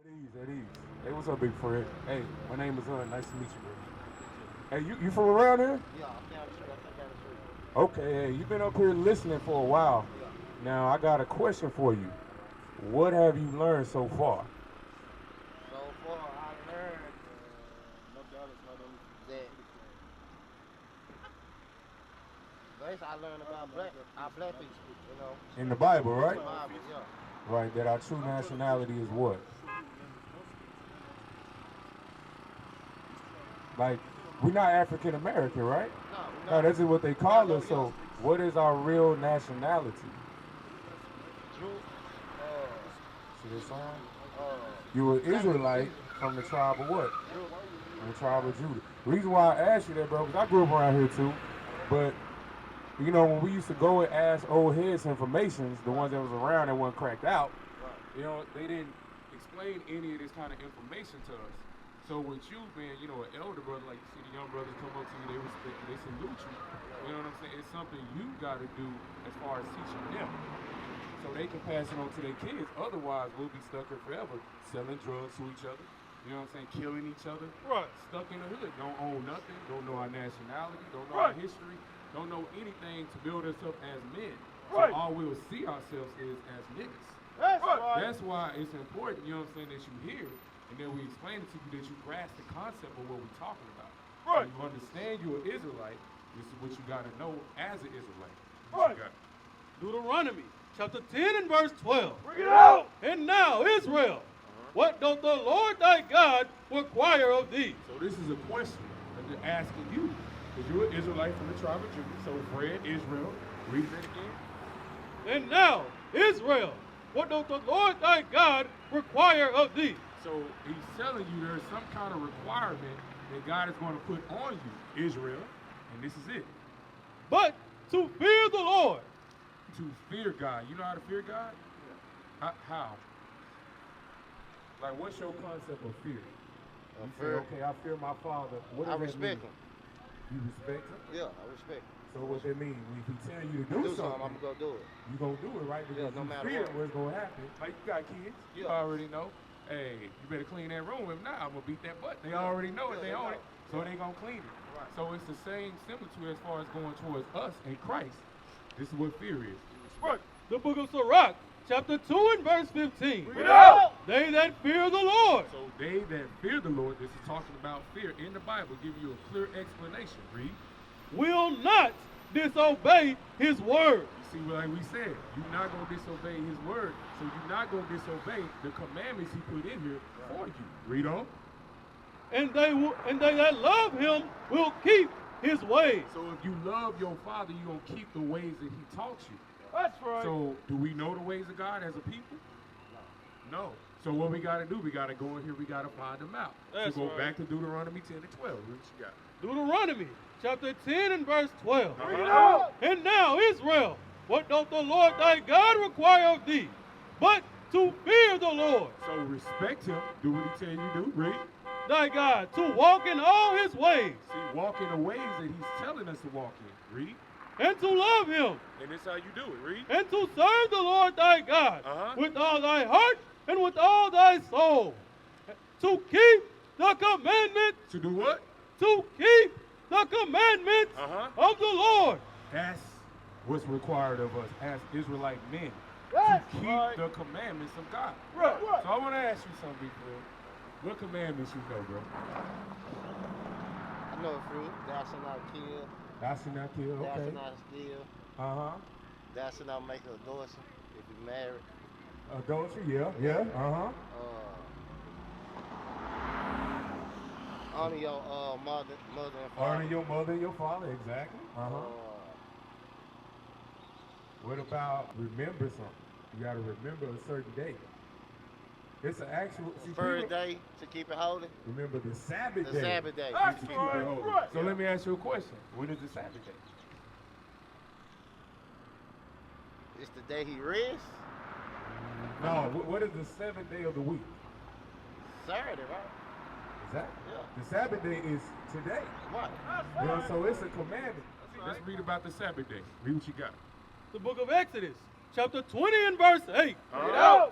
At ease. Hey, what's up, big Fred? Hey, my name is Nice to meet you, bro. Hey, you from around here? Yeah, I'm down the street. I think down the street. Okay, hey, you've been up here listening for a while. Yeah. Now, I got a question for you. What have you learned so far? So far, I learned that basically I learned about our black people, In the Bible, right? Bible, yeah. Right, that our true nationality is what? Like, we're not African American, right? No, No, that's just what they call us. So, what is our real nationality? Jew, See this song? uh, You an Israelite from the tribe of what? Jew, From the tribe of Judah. The reason why I asked you that, bro, because I grew up around here too. But, you know, when we used to go and ask old heads informations, the ones that was around that wasn't cracked out, you know, they didn't explain any of this kind of information to us. So with you being, you know, an elder brother, like you see the young brothers come up to you, they respect you, they salute you. You know what I'm saying? It's something you got to do as far as teaching them. So they can pass it on to their kids. Otherwise, we'll be stuck here forever, selling drugs to each other. You know what I'm saying? Killing each other. Right. Stuck in the hood. Don't own nothing. Don't know our nationality. Don't know our history. Don't know anything to build us up as men. So all we'll see ourselves is as niggas. That's right. That's why it's important, you know what I'm saying, that you hear and then we explain it to you, that you grasp the concept of what we're talking about. Right. So you understand you're an Israelite. This is what you got to know as an Israelite. Right. Deuteronomy chapter 10 and verse 12. Bring it out. And now, Israel, what doth the Lord thy God require of thee? So this is a question that they're asking you. Because you're an Israelite from the tribe of Judah. So Fred, Israel, read that again. And now, Israel, what doth the Lord thy God require of thee? So he's telling you there's some kind of requirement that God is going to put on you, Israel, and this is it. But to fear the Lord. To fear God. You know how to fear God? How? Like, what's your concept of fear? You say, okay, I fear my father. What does I that respect mean? him. You respect him? Yeah, I respect him. So what that mean? If he tell you to Do do something, I'm going to go do it. you gonna do it, right? Because no you matter fear what. what's gonna happen. Like, you got kids, you Yeah. already know. Hey, you better clean that room. If not, I'm gonna beat that butt. They already know it. They own it, so they gonna clean it. Right. So it's the same similitude as far as going towards us in Christ. This is what fear is. Right. The book of Sirach, chapter 2 and verse 15. Bring it out. They that fear the Lord. So they that fear the Lord, this is talking about fear in the Bible, give you a clear explanation. Read. Will not disobey his word. You see, like we said, you're not going to disobey his word, so you're not going to disobey the commandments he put in here for you. Read on. And they that love him will keep his ways. So if you love your father, you're going to keep the ways that he taught you. That's right. So do we know the ways of God as a people? No. So what we got to do, we got to go in here, we got to find them out. That's so go right. back to Deuteronomy 10 and 12. What you got? Deuteronomy chapter 10 and verse 12. Bring it out. And now, Israel, what doth the Lord thy God require of thee? But to fear the Lord. So respect him. Do what he tell you to do. Read. Thy God, to walk in all his ways. See, walk in the ways that he's telling us to walk in. Read. And to love him. And this how you do it. Read. And to serve the Lord thy God with all thy heart and with all thy soul. To keep the commandments. To do what? To keep the commandments of the Lord. That's what's required of us as Israelite men. That's to keep right. the commandments of God. Right. So I want to ask you something, bro. What commandments you know, bro? I know it through. Thou shalt not kill. Thou shalt not kill, Thou okay. shalt not steal. Thou shalt not make an abortion if you're married. Adultery, yeah, Honor your mother and father. Honor your mother and your father, exactly. What about remember something? You got to remember a certain day. It's an actual... First day to keep it holy. Remember the Sabbath day. The Sabbath day. To keep it holy. So let me ask you a question. When is the Sabbath day? It's the day he rests. No, what is the seventh day of the week? Saturday, right? Exactly. Yeah. The Sabbath day is today. Right. You know, so it's a commandment. Let's read about the Sabbath day. Read what you got. The book of Exodus, chapter 20 and verse 8.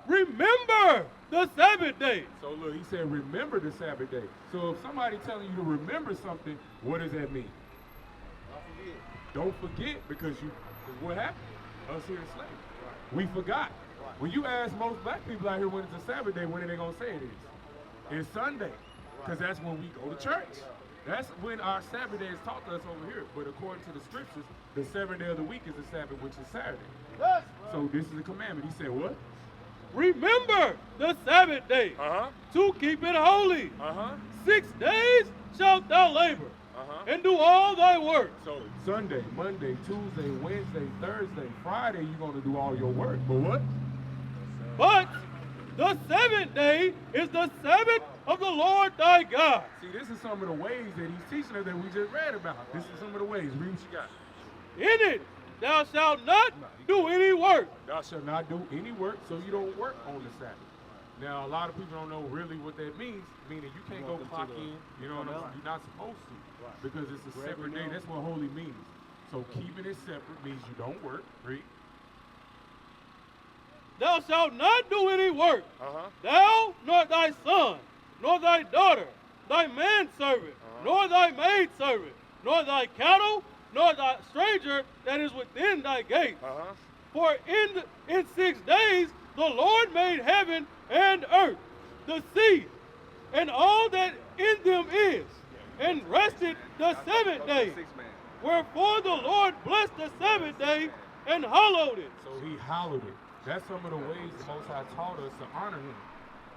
Remember the Sabbath day. So look, he said, remember the Sabbath day. So if somebody telling you to remember something, what does that mean? Don't forget, because what happened? Us here in slavery. We forgot. When you ask most black people out here when it's a Sabbath day, when are they going to say it is? It's Sunday, because that's when we go to church. That's when our Sabbath day is taught to us over here. But according to the scriptures, the seventh day of the week is the Sabbath, which is Saturday. So this is a commandment. He said what? Remember the Sabbath day to keep it holy. 6 days shalt thou labor and do all thy work. So Sunday, Monday, Tuesday, Wednesday, Thursday, Friday, you're going to do all your work. But what? But the seventh day is the Sabbath of the Lord thy God. See, this is some of the ways that he's teaching us that we just read about. This is some of the ways. Read what you got. In it thou shalt not do any work. Thou shalt not do any work, so you don't work on the Sabbath. Now, a lot of people don't know really what that means, meaning you can't go clock in, you know what I'm saying? You're not supposed to, because it's a separate day. That's what holy means. So keeping it separate means you don't work. Read. Thou shalt not do any work, thou, nor thy son, nor thy daughter, thy manservant, nor thy maidservant, nor thy cattle, nor thy stranger that is within thy gate. For in 6 days the Lord made heaven and earth, the sea, and all that in them is, and rested the seventh day. Wherefore the Lord blessed the Sabbath day and hallowed it. So he hallowed it. That's some of the ways the Most High taught us to honor him,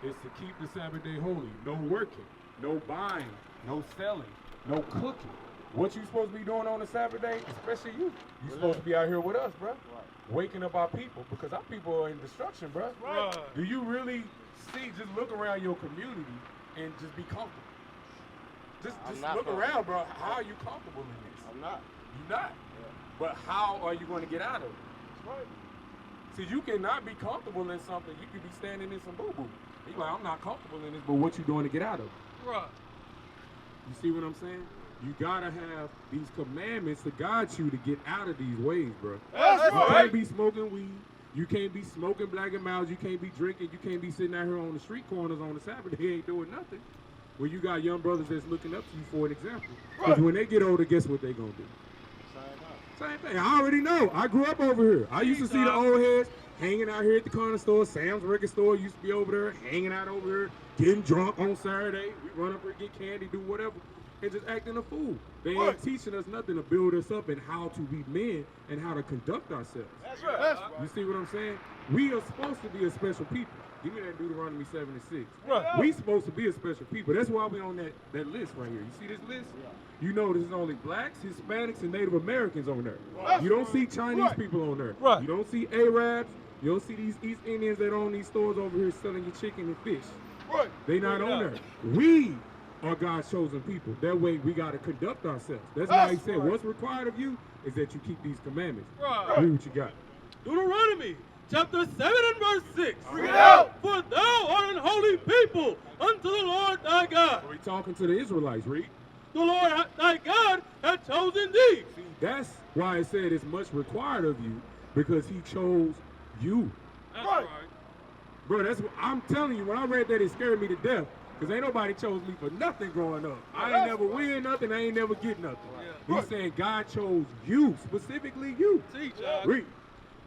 is to keep the Sabbath day holy. No working, no buying, no selling, no cooking. What you supposed to be doing on the Sabbath day, especially you? You supposed to be out here with us, bro. Waking up our people, because our people are in destruction, bro. Do you really just look around your community and just be comfortable? Just look around, bro. How are you comfortable in this? I'm not. You're not. But how are you going to get out of it? See, you cannot be comfortable in something. You could be standing in some boo-boo. You're like, I'm not comfortable in this, but what you doing to get out of it? You see what I'm saying? You gotta have these commandments to guide you to get out of these ways, bro. You can't be smoking weed. You can't be smoking black and miles. You can't be drinking. You can't be sitting out here on the street corners on the Sabbath. They ain't doing nothing. Well, you got young brothers that's looking up to you for an example. Because when they get older, guess what they gonna do? Same thing. I already know. I grew up over here. I used to see the old heads hanging out here at the corner store. Sam's record store used to be over there, hanging out over here, getting drunk on Saturday. We run up here, get candy, do whatever, and just acting a fool. They ain't teaching us nothing to build us up and how to be men and how to conduct ourselves. That's right. You see what I'm saying? We are supposed to be a special people. Give me that Deuteronomy 7 and 6. We supposed to be a special people. That's why we on that list right here. You see this list? You know there's only blacks, Hispanics, and Native Americans on there. You don't see Chinese people on there. You don't see Arabs. You don't see these East Indians that own these stores over here selling you chicken and fish. They not on there. We are God's chosen people. That way we got to conduct ourselves. That's why he said what's required of you is that you keep these commandments. Read what you got. Deuteronomy chapter 7 and verse 6. Read out. For thou art an holy people unto the Lord thy God. So he talking to the Israelites. Read. The Lord thy God hath chosen thee. See, that's why it said it's much required of you, because he chose you. That's right. Bro, that's what I'm telling you. When I read that, it scared me to death, because ain't nobody chose me for nothing growing up. I ain't never win nothing. I ain't never get nothing. He's saying God chose you, specifically you. Read.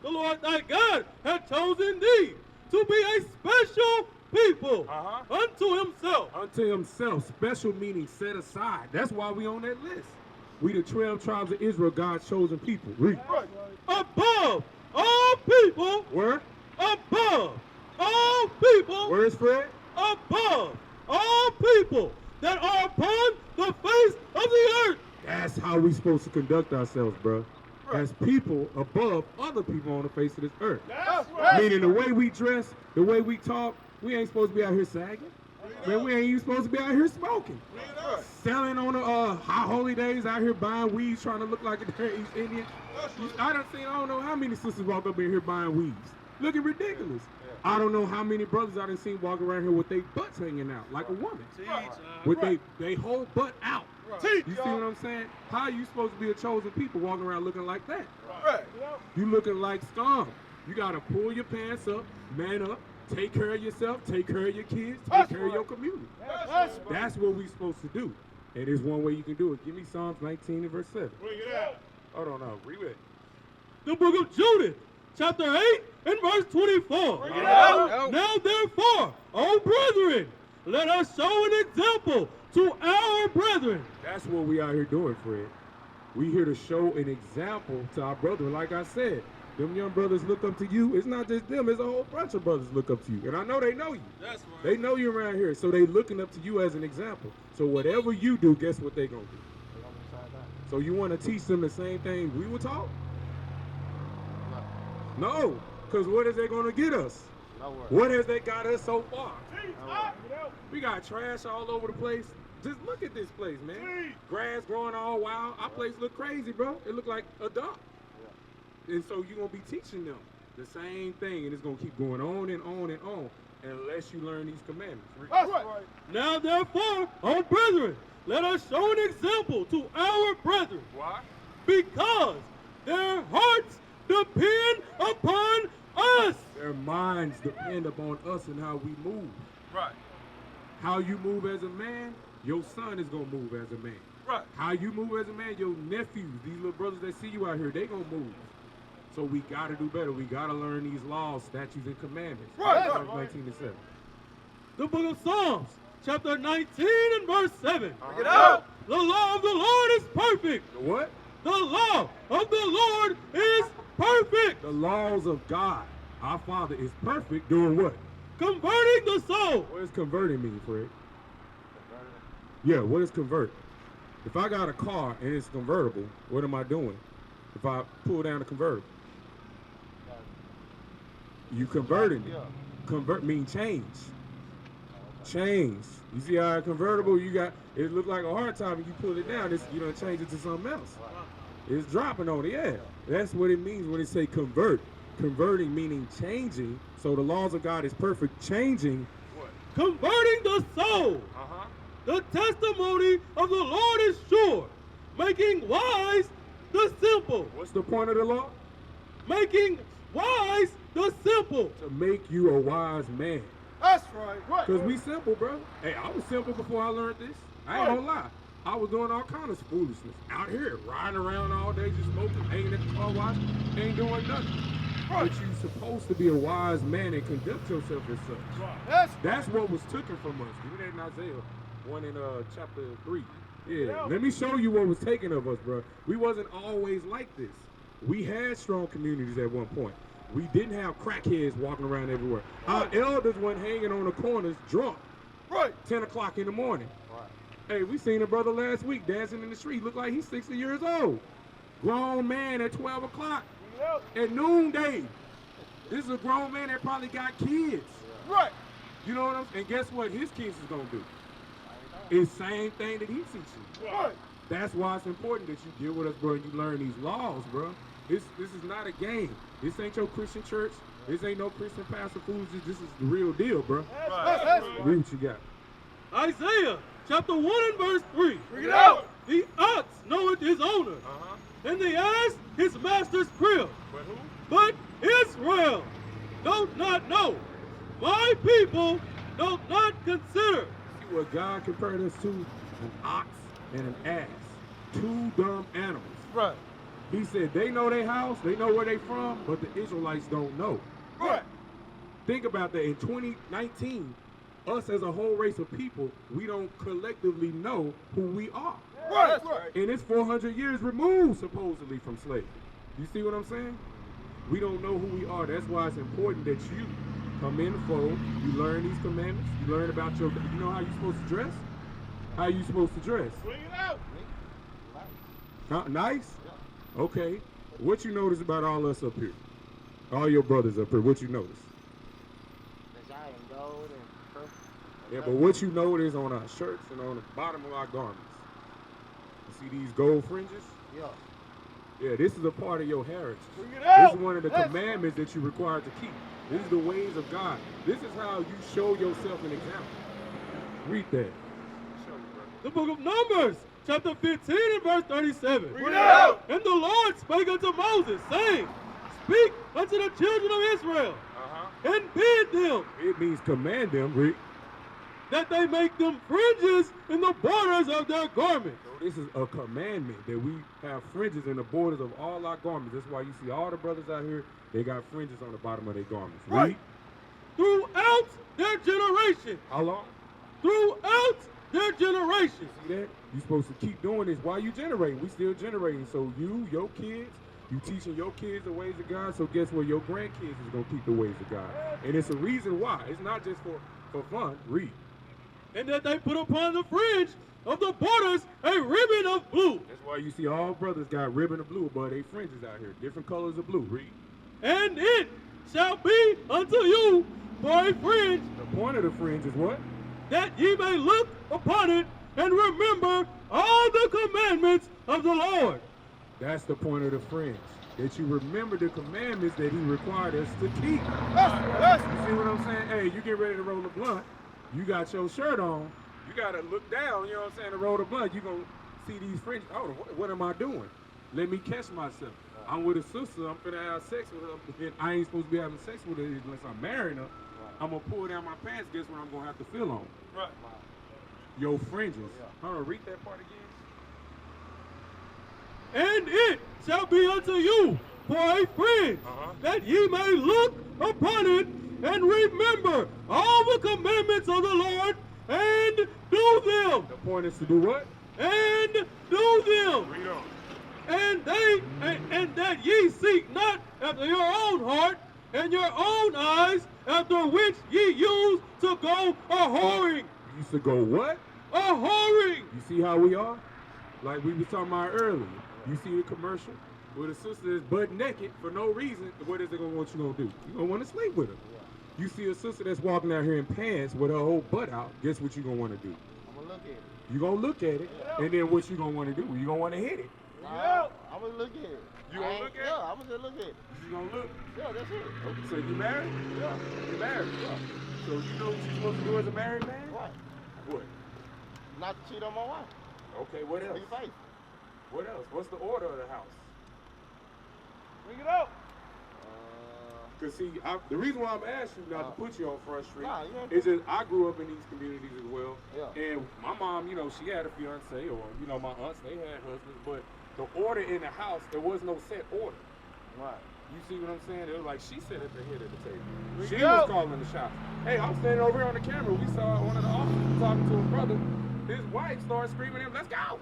The Lord thy God hath chosen thee to be a special people unto himself. Unto himself. Special meaning set aside. That's why we on that list. We the 12 tribes of Israel, God's chosen people. Read. Above all people. Where? Above all people. Where is Fred? Above all people that are upon the face of the earth. That's how we supposed to conduct ourselves, bro. As people above other people on the face of this earth. Meaning the way we dress, the way we talk, we ain't supposed to be out here sagging. Man, we ain't even supposed to be out here smoking. Selling on the high holy days, out here buying weeds, trying to look like a East Indian. I don't know how many sisters walk up in here buying weeds. Looking ridiculous. I don't know how many brothers I done seen walk around here with their butts hanging out like a woman. With they whole butt out. You see what I'm saying? How are you supposed to be a chosen people walking around looking like that? You looking like scum. You got to pull your pants up, man up, take care of yourself, take care of your kids, take care of your community. That's what we're supposed to do. And there's one way you can do it. Give me Psalms 19 and verse 7. Bring it out. Hold on, now. Read it. The book of Judith, chapter 8 and verse 24. Bring it out. Now therefore, O brethren, let us show an example to our brethren. That's what we out here doing, Fred. We here to show an example to our brethren. Like I said, them young brothers look up to you. It's not just them. It's a whole bunch of brothers look up to you. And I know they know you. That's right. They know you around here. So they looking up to you as an example. So whatever you do, guess what they going to do? So you want to teach them the same thing we were taught? No. Because what is they going to get us? What has they got us so far? We got trash all over the place. Just look at this place, man. Grass growing all wild. Our place look crazy, bro. It look like a dump. And so you're going to be teaching them the same thing, and it's going to keep going on and on and on unless you learn these commandments. That's right. Now therefore, O brethren, let us show an example to our brethren. Why? Because their hearts depend upon us. Their minds depend upon us and how we move. Right. How you move as a man, your son is going to move as a man. Right. How you move as a man, your nephews, these little brothers that see you out here, they going to move. So we got to do better. We got to learn these laws, statutes, and commandments. Right. Psalms 19 and 7. The book of Psalms, chapter 19 and verse 7. Bring it out. The law of the Lord is perfect. The what? The law of the Lord is perfect. The laws of God, our Father, is perfect doing what? Converting the soul. What does converting mean, Fred? Yeah, what is convert? If I got a car and it's convertible, what am I doing? If I pull down the convertible? You converting it. Convert mean change. Change. You see how a convertible, you got, it look like a hard top and you pull it down, you don't change it to something else. It's dropping on it, yeah. That's what it means when it say convert. Converting meaning changing. So the laws of God is perfect. Changing. What? Converting the soul. The testimony of the Lord is sure, making wise the simple. What's the point of the law? Making wise the simple. To make you a wise man. That's right. Because we simple, bro. Hey, I was simple before I learned this. I ain't gonna lie. I was doing all kind of foolishness. Out here, riding around all day, just smoking, hanging at the car wash, ain't doing nothing. But you supposed to be a wise man and conduct yourself as such. That's what was taken from us. Give me that in Isaiah 1 in chapter 3. Yeah, let me show you what was taken of us, bro. We wasn't always like this. We had strong communities at one point. We didn't have crackheads walking around everywhere. Our elders went hanging on the corners drunk. 10 o'clock in the morning. Hey, we seen a brother last week dancing in the street. Look like he's 60 years old. Grown man at 12 o'clock. At noonday. This is a grown man that probably got kids. You know what I'm saying? And guess what his kids is going to do? It's the same thing that he teaches. That's why it's important that you deal with us, bro, and you learn these laws, bro. This is not a game. This ain't your Christian church. This ain't no Christian pastor foolishness. This is the real deal, bro. Read what you got. Isaiah chapter 1 and verse 3. Bring it out. The ox knoweth his owner, and the ass his master's crib. But who? But Israel doth not know. My people doth not consider. See what God compared us to? An ox and an ass. Two dumb animals. He said they know their house, they know where they from, but the Israelites don't know. Think about that. In 2019, us as a whole race of people, we don't collectively know who we are. And it's 400 years removed, supposedly, from slavery. You see what I'm saying? We don't know who we are. That's why it's important that you come in the fold, you learn these commandments, you learn about you know how you're supposed to dress? How you supposed to dress? Bring it out. Nice? Okay. What you notice about all us up here? All your brothers up here, what you notice? Design gold and purple. Yeah, but what you notice on our shirts and on the bottom of our garments? You see these gold fringes? Yeah, this is a part of your heritage. This is one of the commandments that you're required to keep. This is the ways of God. This is how you show yourself an example. Read that. The book of Numbers, chapter 15 and verse 37. Bring it out. And the Lord spake unto Moses, saying, speak unto the children of Israel, and bid them. It means command them, Rick. That they make them fringes in the borders of their garments. So this is a commandment that we have fringes in the borders of all our garments. That's why you see all the brothers out here, they got fringes on the bottom of their garments. Right. Throughout their generation. How long? Throughout their generation. See that? You're supposed to keep doing this while you generating. We still generating. So you, your kids, you teaching your kids the ways of God. So guess what? Your grandkids is going to keep the ways of God. And it's a reason why. It's not just for fun. Read. And that they put upon the fringe of the borders a ribbon of blue. That's why you see all brothers got ribbon of blue above their fringes out here. Different colors of blue. Read. And it shall be unto you for a fringe. The point of the fringe is what? That ye may look upon it and remember all the commandments of the Lord. That's the point of the fringe. That you remember the commandments that he required us to keep. You see what I'm saying? Hey, you get ready to roll a blunt. You got your shirt on, you gotta look down, you know what I'm saying, to roll the blunt. You're gonna see these fringes. Oh, what am I doing? Let me catch myself. I'm with a sister, I'm finna have sex with her, and I ain't supposed to be having sex with her unless I'm marrying her. I'm gonna pull down my pants, guess what I'm gonna have to feel on? Right. Your fringes. Hold on, read that part again. And it shall be unto you for a fringe, that ye may look upon it and remember all the commandments of the Lord and do them. The point is to do what? And do them. Read on. And that ye seek not after your own heart and your own eyes, after which ye used to go a-whoring. You used to go what? A-whoring. You see how we are? Like we was talking about earlier. You see the commercial where the sister is butt naked for no reason. What is it gonna want you gonna do? You gonna want to sleep with her. You see a sister that's walking out here in pants with her whole butt out. Guess what you gonna want to do? I'm gonna look at it. You gonna look at it, and then what you gonna want to do? You gonna want to hit it. I'm gonna look at it. You gonna look at it? Yeah, I'm gonna just look at it. You gonna look? Yeah, that's it. Okay, so you married? Yeah. You married? Yeah. So you know what you're supposed to do as a married man? Right. What? Not to cheat on my wife. Okay, what else? Be faithful. What else? What's the order of the house? Bring it out. Because see, the reason why I'm asking you not to put you on Front Street you is that I grew up in these communities as well. Yeah. And my mom, you know, she had a fiance, or, you know, my aunts, they had husbands, but the order in the house, there was no set order. Right. You see what I'm saying? It was like she sat at the head of the table. We She go. was calling the shots. Hey, I'm standing over here on the camera. We saw one of the officers talking to a brother. His wife started screaming at him, "Let's go!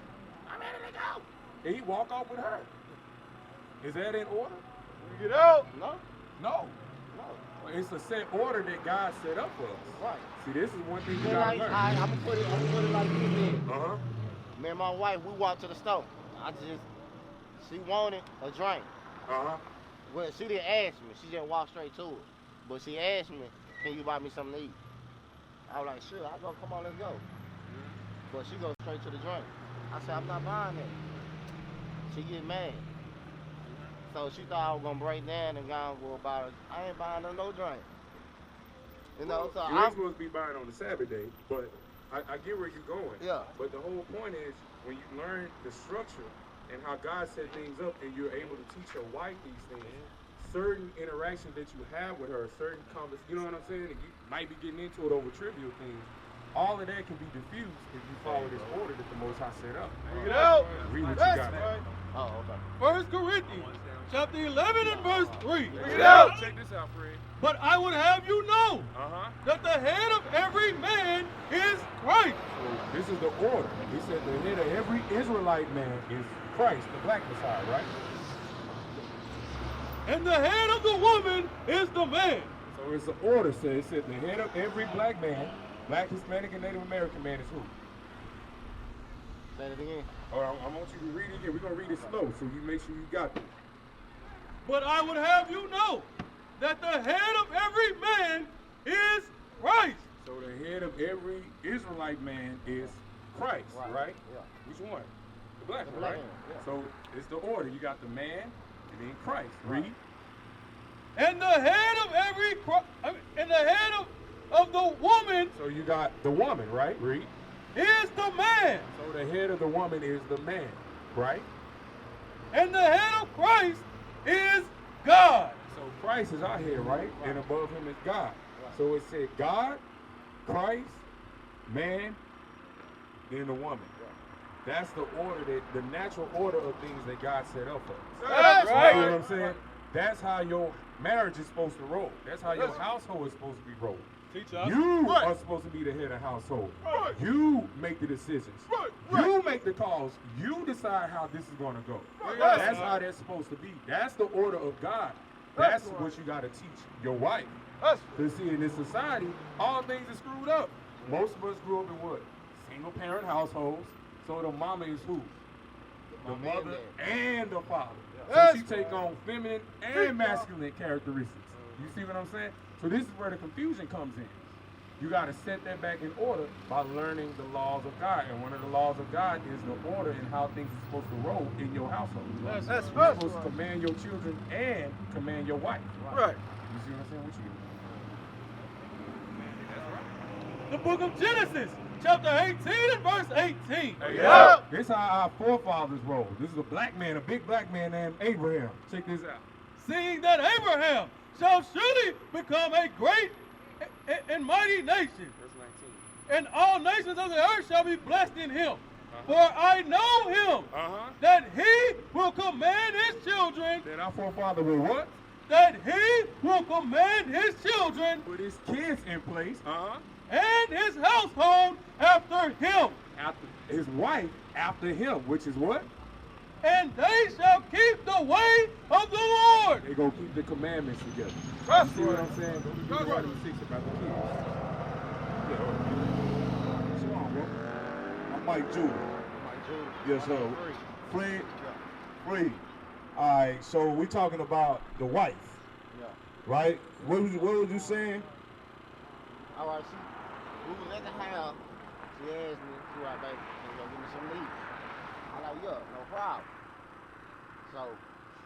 I'm ready to go!" And he walked off with her. Is that in order? Bring it out. No. No. It's a set order that God set up for us. Right. See, this is one thing you Then gotta learn. I'm gonna put it like this then. Uh-huh. Me and my wife, we walked to the store. She wanted a drink. Uh-huh. Well, she didn't ask me. She just walked straight to it. But she asked me, "Can you buy me something to eat?" I was like, "Sure." I go, "Come on, let's go." But she goes straight to the drink. I said, "I'm not buying that." She get mad. So she thought I was gonna break down and go about it. I ain't buying her no drink. You know, so you ain't I'm supposed to be buying on the Sabbath day, but I get where you're going. Yeah. But the whole point is when you learn the structure and how God set things up, and you're able to teach your wife these things, certain interactions that you have with her, certain conversations, you know what I'm saying? And you might be getting into it over trivial things. All of that can be diffused if you follow this order that the Most High set up. Bring it out. Read what you That's got. right. oh, okay. 1 Corinthians chapter 11 and verse 3. Check Bring it it out. out. Check this out, Fred. But I would have you know Uh-huh. that the head of every man is Christ. So this is the order. He said the head of every Israelite man is Christ, the black Messiah, right? And the head of the woman is the man. So it's the order. It said the head of every black man, black, Hispanic, and Native American man is who? Say it again. I want you to read it again. We're going to read it slow so you make sure you got it. But I would have you know that the head of every man is Christ. So the head of every Israelite man is Christ, right? Yeah. Which one? The black one, black right? man, yeah. So it's the order. You got the man and then Christ. Read. And the head of every and the head of the woman So you got the woman, right? Read. is the man. So the head of the woman is the man, right? And the head of Christ is God. So Christ is our head, right? And above him is God. So it said God, Christ, man, then the woman. That's the order, the natural order of things that God set up for us. That's right. You know what I'm saying? That's how your marriage is supposed to roll. That's how your household is supposed to be rolled. Teach us. You are supposed to be the head of the household. You make the decisions. You make the calls. You decide how this is going to go. That's how that's supposed to be. That's the order of God. That's what you got to teach your wife. Because see, in this society, all things are screwed up. Most of us grew up in what? Single parent households. So the mama is who? The mother and the father. So she take on feminine and masculine characteristics. You see what I'm saying? So this is where the confusion comes in. You got to set that back in order by learning the laws of God. And one of the laws of God is the order and how things are supposed to roll in your household. You're supposed to command your children and command your wife. Right. You see what I'm saying? What you The book of Genesis, chapter 18 and verse 18. This is how our forefathers rolled. This is a black man, a big black man named Abraham. Check this out. Seeing that Abraham shall surely become a great and mighty nation, and all nations of the earth shall be blessed in him. For I know him, that he will command his children. That our forefather will what? That he will command his children. Put his kids in place. And his household after him. After his wife after him, which is what? And they shall keep the way of the Lord. They gonna keep the commandments together. You see what I'm saying? Don't be Deuteronomy 6 about the kids. What's wrong, bro? I'm Mike Judah. Yes, sir. Free. All right, so we talking about the wife, right? What was you saying? All right, we was at the house. She asked me, she like, baby, can you go give me some meat? I'm like, yeah, no problem. So,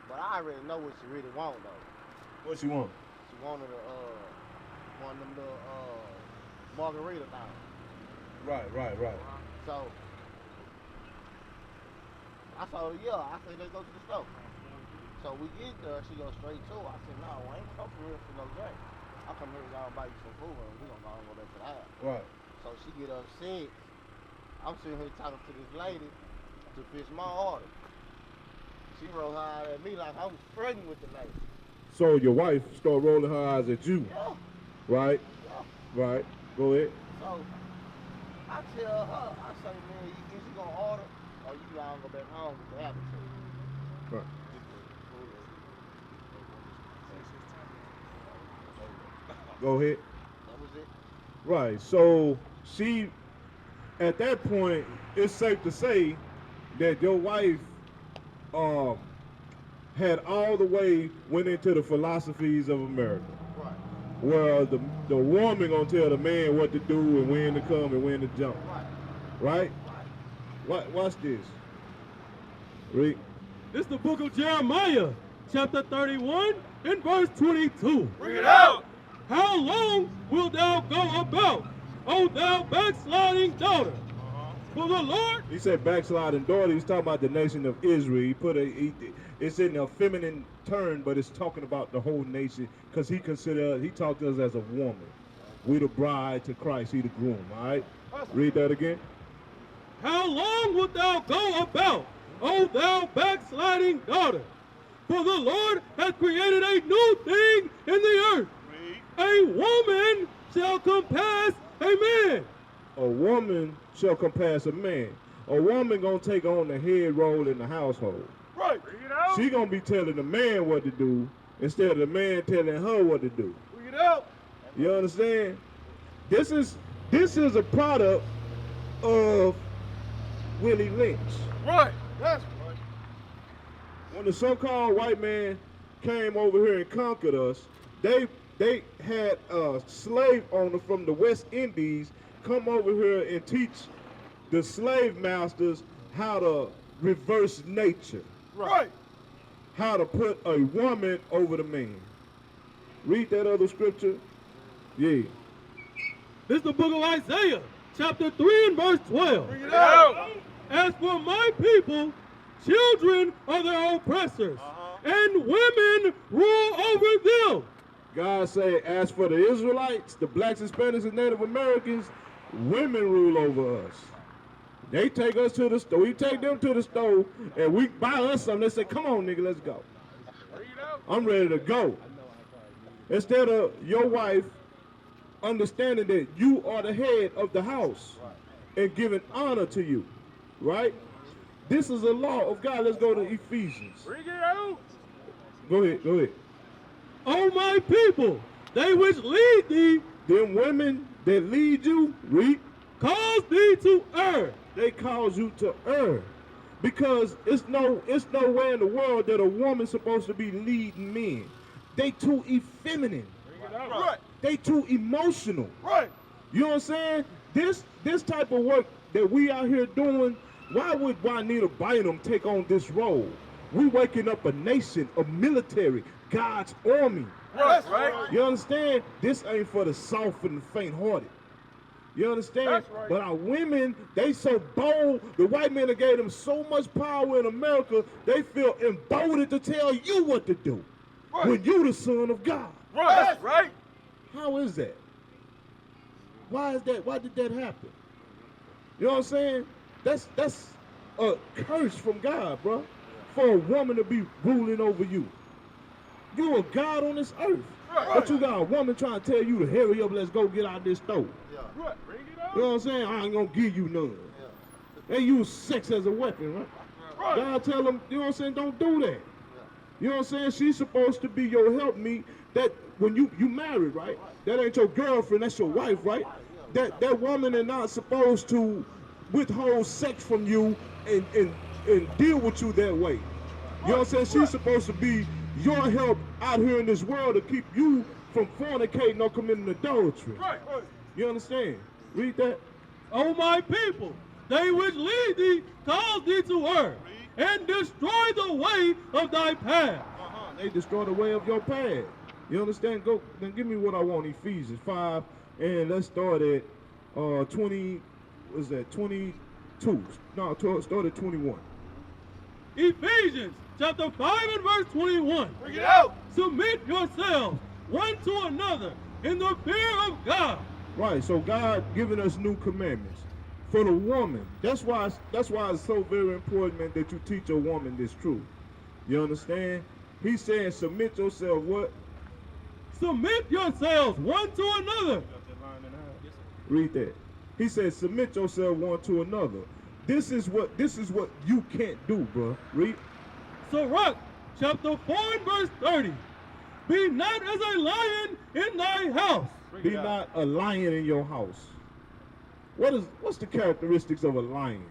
but I already know what she really wanted, though. What you want? She wanted one of them little margarita things. Right. So, I told her, yeah. I said, let's go to the store. So we get there, she goes straight to her. I said, no, I ain't come for real for no drink. I come here to y'all buy you some food and we gonna go back to the house. Right. So she get upset. I'm sitting here talking to this lady to fix my order. She rolled her eyes at me like I was pregnant with the lady. So your wife started rolling her eyes at you. Yeah. Right. Yeah. Right. Go ahead. So I tell her, I say, man, is you gonna order or you gonna go back home with the attitude? Right. Go ahead. That was it. Right. So she, at that point, it's safe to say that your wife had all the way went into the philosophies of America. Right. Where the woman gonna tell the man what to do and when to come and when to jump. Right? Watch this. Read. This is the book of Jeremiah, chapter 31 and verse 22. Bring it out. How long wilt thou go about, O thou backsliding daughter? For the Lord. He said backsliding daughter. He's talking about the nation of Israel. It's in a feminine turn, but it's talking about the whole nation because he talked to us as a woman. We the bride to Christ. He the groom. All right. Read that again. How long wilt thou go about, O thou backsliding daughter? For the Lord hath created a new thing in the earth. A woman shall compass a man. A woman shall compass a man. A woman gonna take on the head role in the household. Right. She gonna be telling the man what to do instead of the man telling her what to do. Bring it out. You understand? This is a product of Willie Lynch. Right. That's right. When the so-called white man came over here and conquered us, they had a slave owner from the West Indies come over here and teach the slave masters how to reverse nature. Right. How to put a woman over the man. Read that other scripture. Yeah. This is the book of Isaiah, chapter 3 and verse 12. Bring it out. As for my people, children are their oppressors, and women rule over them. God say, as for the Israelites, the blacks, Hispanics, and Native Americans, women rule over us. They take us to the store. We take them to the store, and we buy us something. They say, come on, nigga, let's go. I'm ready to go. Instead of your wife understanding that you are the head of the house and giving honor to you, right? This is a law of God. Let's go to Ephesians. Bring it out. Go ahead, go ahead. O my people, they which lead thee, Them women that lead you, read, cause thee to err. they cause you to err. Because it's nowhere in the world that a woman's supposed to be leading men. They too effeminate. Bring it out. Right. They too emotional. Right. You know what I'm saying? This type of work that we out here doing, why would Juanita Bynum take on this role? We waking up a nation, a military, God's army. Right. Right. You understand? This ain't for the soft and the faint-hearted. You understand? That's right. But our women, they so bold. The white men that gave them so much power in America, they feel emboldened to tell you what to do. Right. When you the son of God. Right. That's right. How is that? Why is that? Why did that happen? You know what I'm saying? That's a curse from God, bro. For a woman to be ruling over you. You a God on this earth. Right. But you got a woman trying to tell you to hurry up, let's go get out this stove. Yeah. Right. Bring it out. You know what I'm saying? I ain't gonna give you none. Yeah. They use sex as a weapon, right? Right. God tell them, you know what I'm saying, don't do that. You know what I'm saying? She's supposed to be your helpmeet. That when you married, right? That ain't your girlfriend, that's your wife, right? That woman is not supposed to withhold sex from you and deal with you that way. You know what I'm saying? She's supposed to be your help out here in this world to keep you from fornicating or committing adultery. Right. Right. You understand? Read that. O my people, they which lead thee cause thee to err, and destroy the way of thy path. They destroy the way of your path. You understand? Go, then give me what I want, Ephesians 5, and let's start at 20, what is that, 22. No, start at 21. Ephesians chapter 5 and verse 21. Bring it out. Submit yourselves one to another in the fear of God. Right, so God giving us new commandments. For the woman, that's why it's so very important, man, that you teach a woman this truth. You understand? He's saying submit yourself what? Submit yourselves one to another. Read that. He says submit yourself one to another. This is what you can't do, bro. Read. Sirach chapter 4 and verse 30. Be not as a lion in thy house. Be not a lion in your house. What's the characteristics of a lion?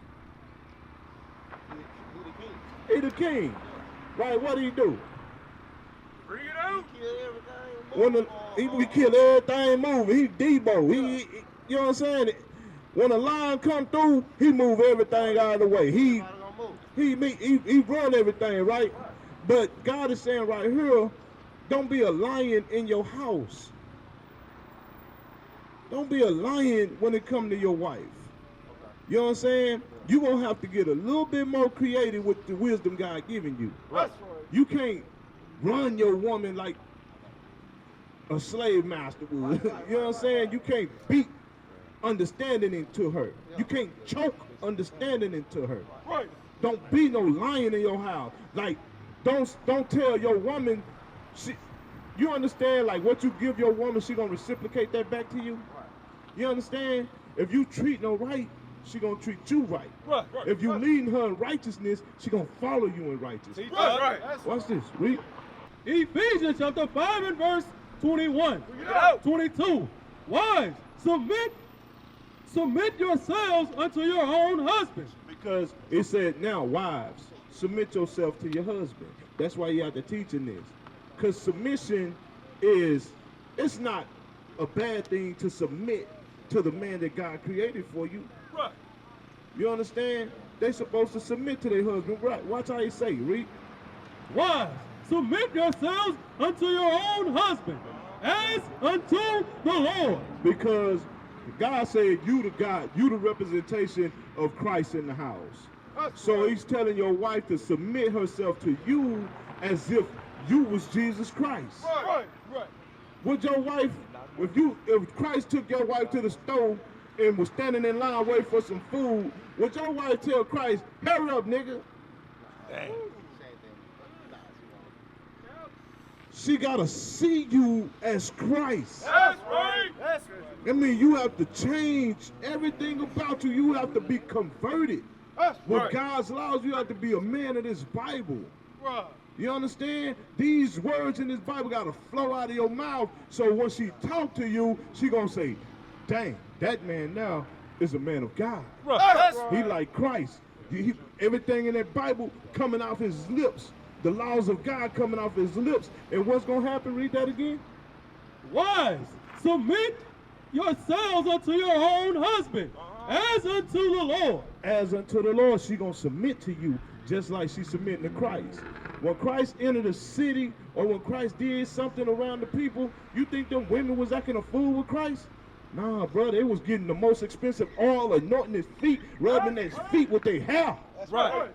He the king. Right, what do he do? Bring it out. He kill everything moving. He Debo. He you know what I'm saying? When a lion come through, he move everything out of the way. He run everything, right? But God is saying right here, don't be a lion in your house. Don't be a lion when it comes to your wife. You know what I'm saying? You're going to have to get a little bit more creative with the wisdom God giving you. Right. You can't run your woman like a slave master would. You know what I'm saying? You can't beat understanding into her. You can't choke understanding into her. Right. Don't be no lion in your house. Like, don't tell your woman, you understand, like what you give your woman, she gonna reciprocate that back to you? You understand? If you treat her right, she gonna treat you right. Right. Right. If you leading her in righteousness, she gonna follow you in righteousness. Right. Right. Watch this, read. Ephesians chapter 5 and verse 21. Bring it out. 22. Wives, submit yourselves unto your own husbands. Because it said, now wives, submit yourself to your husband. That's why you have to teach in this. Because submission it's not a bad thing to submit to the man that God created for you. Right. You understand? They supposed to submit to their husband. Right. Watch how he say, read. Wives, submit yourselves unto your own husband, as unto the Lord. Because God said you the representation of Christ in the house. So he's telling your wife to submit herself to you as if you was Jesus Christ. Right. Would your wife, if Christ took your wife to the store and was standing in line waiting for some food, would your wife tell Christ, hurry up, nigga? Dang. She gotta see you as Christ. That's right. I mean, you have to change everything about you. You have to be converted. With right. God's laws, you have to be a man of this Bible. Right. You understand? These words in this Bible got to flow out of your mouth. So when she talk to you, she going to say, dang, that man now is a man of God. Right. He like Christ. Everything in that Bible coming off his lips. The laws of God coming off his lips. And what's going to happen? Read that again. Wives, submit yourselves unto your own husband, as unto the Lord. As unto the Lord, she going to submit to you just like she's submitting to Christ. When Christ entered a city or when Christ did something around the people, you think them women was acting a fool with Christ? Nah, bro, they was getting the most expensive oil, anointing his feet, rubbing his feet with their hair. That's right.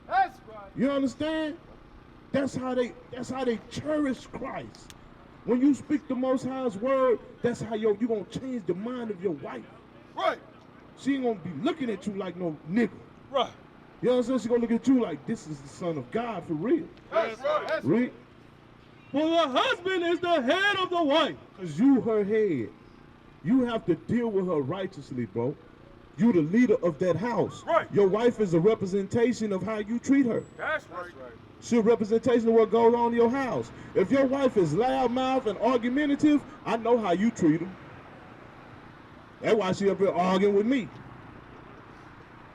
That's right. You understand? That's how they cherish Christ. When you speak the Most High's word, that's how you're gonna change the mind of your wife. Right. She ain't gonna be looking at you like no nigga. Right. You know what I'm saying? She gonna look at you like this is the son of God for real. That's right. That's Read. For the husband is the head of the wife. Cause you her head. You have to deal with her righteously, bro. You the leader of that house. Right. Your wife is a representation of how you treat her. That's right. She's a representation of what goes on in your house. If your wife is loudmouth and argumentative, I know how you treat her. That's why she up here arguing with me.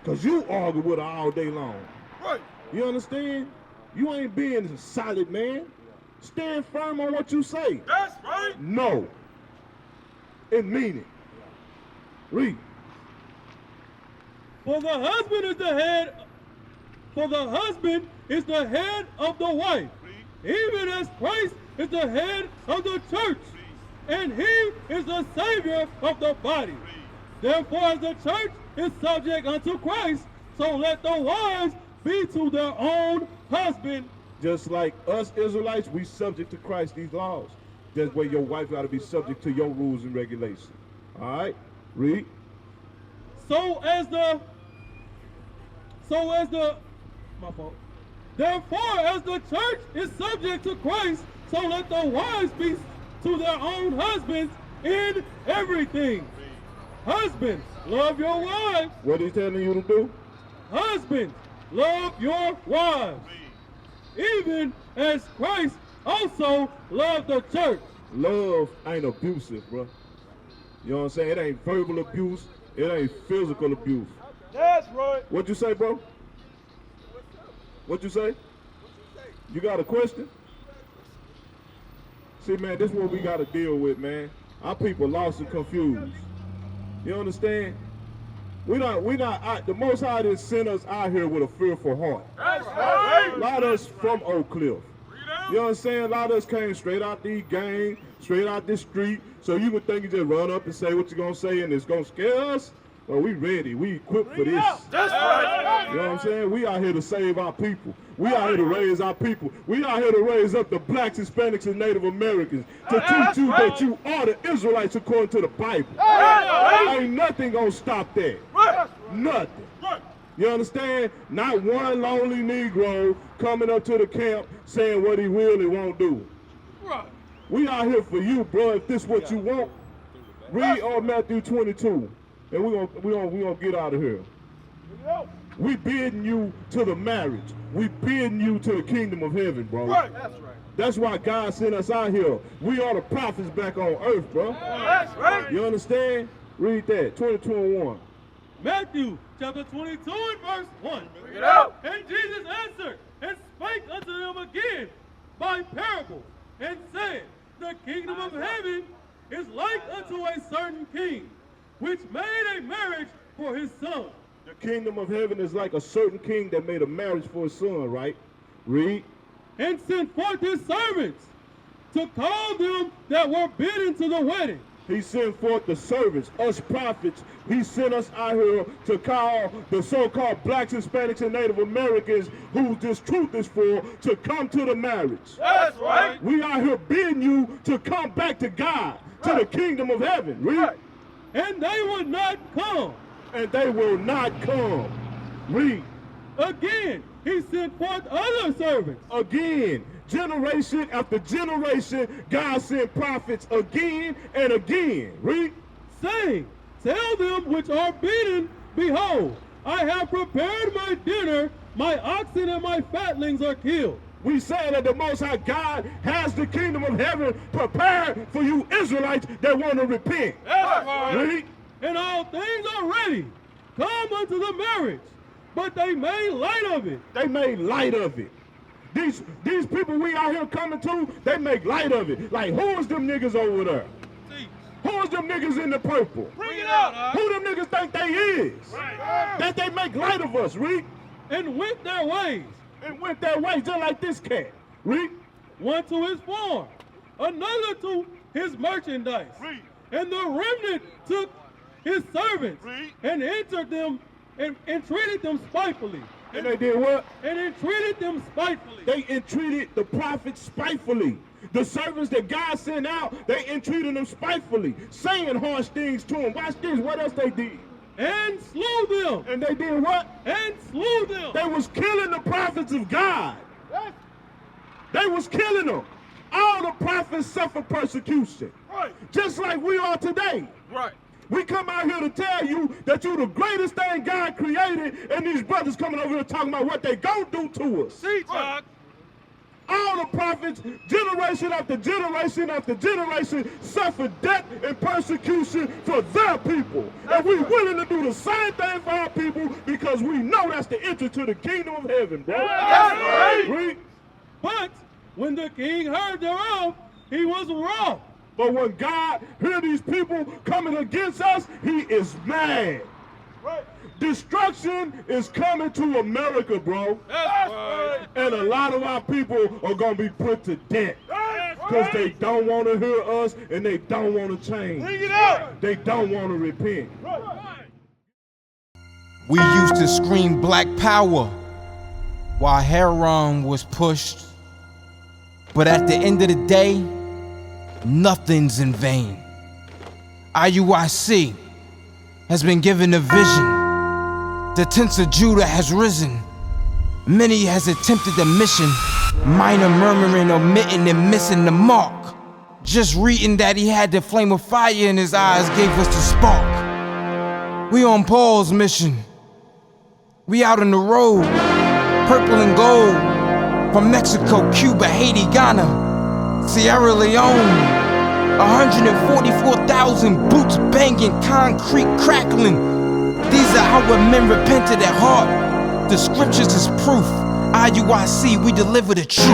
Because you argue with her all day long. Right. You understand? You ain't being a solid man. Stand firm on what you say. That's right. No. And mean it. Read. For the husband is the head. For the husband is the head of the wife, even as Christ is the head of the church, and he is the Savior of the body. Therefore, as the church is subject unto Christ, so let the wives be to their own husband. Just like us Israelites, we subject to Christ these laws. That's where your wife got to be subject to your rules and regulations. All right? Read. So as the my fault. Therefore, as the church is subject to Christ, so let the wives be to their own husbands in everything. Husbands, love your wives. What he's telling you to do? Husbands, love your wives. Even as Christ also loved the church. Love ain't abusive, bro. You know what I'm saying? It ain't verbal abuse. It ain't physical abuse. That's right. What'd you say, bro? What'd you say? You got a question? See, man, this is what we got to deal with, man. Our people lost and confused. You understand? The Most High didn't send us out here with a fearful heart. That's right. A lot of us from Oak Cliff. You know what I'm saying? A lot of us came straight out the gang, straight out this street. So you would think you just run up and say what you're going to say and it's going to scare us? Well, we ready. We equipped for this. That's right. You know what I'm saying? We out here to save our people. We out here to raise our people. We out here to raise up the blacks, Hispanics, and Native Americans to teach you that you are the Israelites according to the Bible. Ain't nothing gonna stop that. Nothing. You understand? Not one lonely Negro coming up to the camp saying what he will and won't do. We out here for you, bro. If this what you want, read Matthew 22. And we gonna get out of here. We bidding you to the marriage. We bidding you to the kingdom of heaven, bro. Right. That's right. That's why God sent us out here. We are the prophets back on earth, bro. That's right. You understand? Read that. 22 and 1. Matthew chapter 22 and verse 1. Bring it out. And Jesus answered and spake unto them again by parables, and said, the kingdom of heaven is like unto a certain king, which made a marriage for his son. The kingdom of heaven is like a certain king that made a marriage for his son, right? Read. And sent forth his servants to call them that were bidden to the wedding, He sent forth the servants, us prophets. He sent us out here to call the so-called blacks, Hispanics, and Native Americans who this truth is for to come to the marriage. That's right. We are here bidding you to come back to God, to the kingdom of heaven. Read. And they would not come. And they will not come. Read. Again, he sent forth other servants. Again, generation after generation, God sent prophets again and again. Read. Saying, tell them which are beaten, behold, I have prepared my dinner, my oxen and my fatlings are killed. We say that the Most High God has the kingdom of heaven prepared for you Israelites that want to repent. That's right. Read. And all things are ready. Come unto the marriage. But they made light of it. They made light of it. These people we out here coming to, they make light of it. Like, who is them niggas over there? Who is them niggas in the purple? Bring it out. Who them niggas think they is? Right. That they make light of us, read. And went their ways. And went their way just like this cat. Read. One to his farm, another to his merchandise. Read. And the remnant took his servants Read. and entered them and entreated them spitefully. And they did what? And entreated them spitefully. They entreated the prophets spitefully. The servants that God sent out, they entreated them spitefully, saying harsh things to them. Watch this. What else they did? And slew them. And they did what? And slew them. They was killing the prophets of God. They was killing them. All the prophets suffer persecution. Right. Just like we are today. Right. We come out here to tell you that you're the greatest thing God created, and these brothers coming over here talking about what they gonna do to us. See, Chuck. All the prophets, generation after generation after generation, suffered death and persecution for their people. And we're willing to do the same thing for our people because we know that's the entry to the kingdom of heaven, bro. That's right. Read. But when the king heard thereof, he was wroth. But when God heard these people coming against us, he is mad. Right. Destruction is coming to America, bro. That's right. And a lot of our people are going to be put to death That's because they right. don't want to hear us and they don't want to change. Bring it out. They don't want to repent. We used to scream black power while heroin was pushed. But at the end of the day, nothing's in vain. IUIC has been given a vision. The tents of Judah has risen. Many has attempted the mission. Minor murmuring, omitting, and missing the mark. Just reading that he had the flame of fire in his eyes gave us the spark. We on Paul's mission. We out on the road, purple and gold. From Mexico, Cuba, Haiti, Ghana, Sierra Leone. 144,000 boots banging, concrete crackling. These are our men repented at heart. The scriptures is proof. IUIC, we deliver the truth.